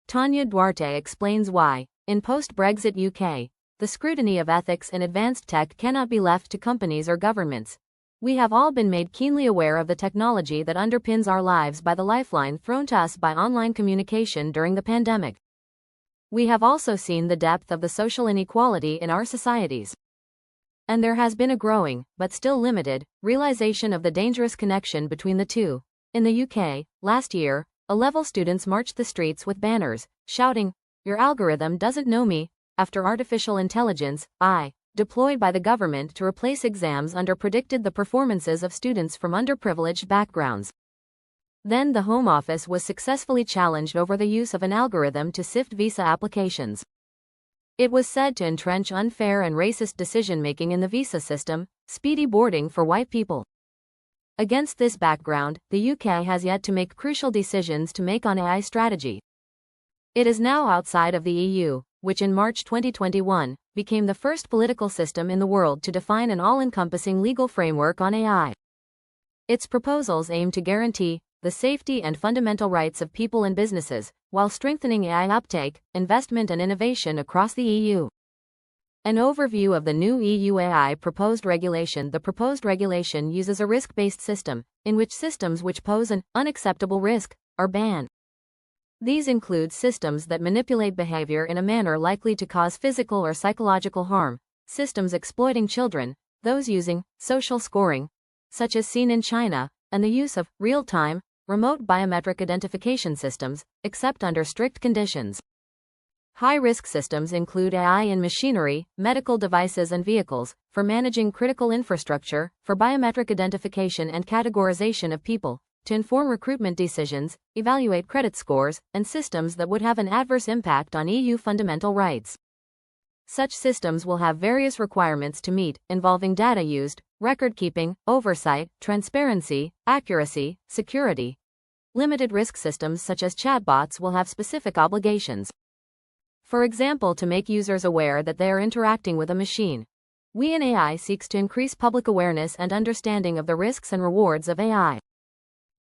Tanya Duarte explains why, in post-Brexit UK, the scrutiny of ethics in advanced tech cannot be left to companies or governments. We have all been made keenly aware of the technology that underpins our lives by the lifeline thrown to us by online communication during the pandemic. We have also seen the depth of the social inequality in our societies. And there has been a growing, but still limited, realization of the dangerous connection between the two. In the UK, last year, A-level students marched the streets with banners, shouting, "Your algorithm doesn't know me," after artificial intelligence, AI, deployed by the government to replace exams predicted the performances of students from underprivileged backgrounds. Then the Home Office was successfully challenged over the use of an algorithm to sift visa applications. It was said to entrench unfair and racist decision-making in the visa system, speedy boarding for white people. Against this background, the UK has yet to make crucial decisions to make on AI strategy. It is now outside of the EU, which in March 2021, became the first political system in the world to define an all-encompassing legal framework on AI. Its proposals aim to guarantee the safety and fundamental rights of people and businesses, while strengthening AI uptake, investment and innovation across the EU. An overview of the new EU AI proposed regulation. The proposed regulation uses a risk-based system, in which systems which pose an unacceptable risk are banned. These include systems that manipulate behavior in a manner likely to cause physical or psychological harm, systems exploiting children, those using social scoring, such as seen in China, and the use of real-time, remote biometric identification systems, except under strict conditions. High-risk systems include AI in machinery, medical devices and vehicles, for managing critical infrastructure, for biometric identification and categorization of people, to inform recruitment decisions, evaluate credit scores, and systems that would have an adverse impact on EU fundamental rights. Such systems will have various requirements to meet, involving data used, record-keeping, oversight, transparency, accuracy, security. Limited risk systems such as chatbots will have specific obligations. For example, to make users aware that they are interacting with a machine. We in AI seeks to increase public awareness and understanding of the risks and rewards of AI.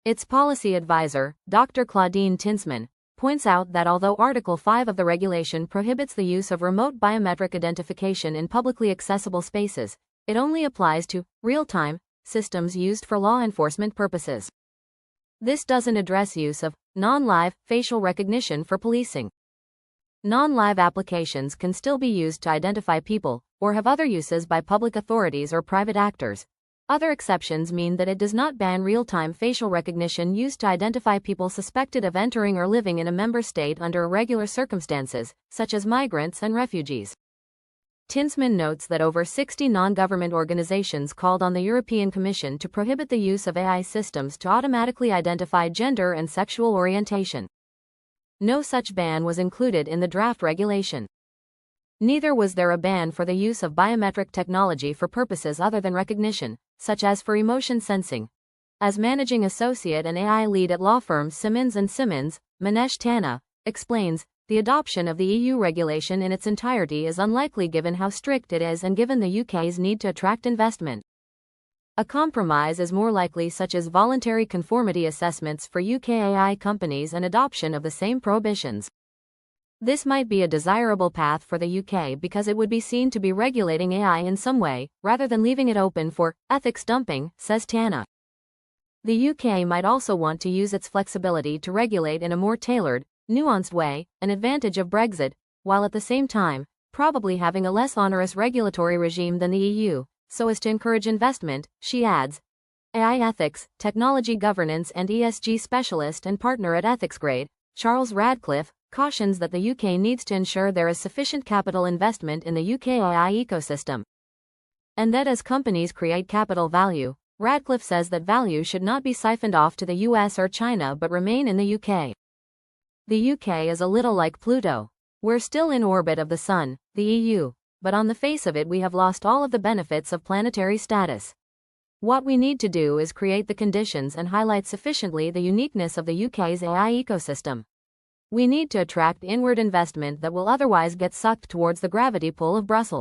Its policy advisor, Dr. Claudine Tinzmann, points out that although Article 5 of the regulation prohibits the use of remote biometric identification in publicly accessible spaces, it only applies to real-time systems used for law enforcement purposes. This doesn't address use of non-live facial recognition for policing. Non-live applications can still be used to identify people, or have other uses by public authorities or private actors. Other exceptions mean that it does not ban real-time facial recognition used to identify people suspected of entering or living in a member state under irregular circumstances, such as migrants and refugees. Tinzmann notes that over 60 non-government organizations called on the European Commission to prohibit the use of AI systems to automatically identify gender and sexual orientation. No such ban was included in the draft regulation. Neither was there a ban for the use of biometric technology for purposes other than recognition, such as for emotion sensing. As managing associate and AI lead at law firm Simmons & Simmons, Manesh Tanna, explains, the adoption of the EU regulation in its entirety is unlikely given how strict it is and given the UK's need to attract investment. A compromise is more likely, such as voluntary conformity assessments for UK AI companies and adoption of the same prohibitions. This might be a desirable path for the UK because it would be seen to be regulating AI in some way, rather than leaving it open for ethics dumping, says Tanna. The UK might also want to use its flexibility to regulate in a more tailored, nuanced way, an advantage of Brexit, while at the same time, probably having a less onerous regulatory regime than the EU, so as to encourage investment, she adds. AI ethics, technology governance and ESG specialist and partner at EthicsGrade, Charles Radcliffe, cautions that the UK needs to ensure there is sufficient capital investment in the UK AI ecosystem. And that as companies create capital value, Radcliffe says that value should not be siphoned off to the US or China but remain in the UK. The UK is a little like Pluto. We're still in orbit of the Sun, the EU, but on the face of it we have lost all of the benefits of planetary status. What we need to do is create the conditions and highlight sufficiently the uniqueness of the UK's AI ecosystem. We need to attract inward investment that will otherwise get sucked towards the gravity pull of Brussels.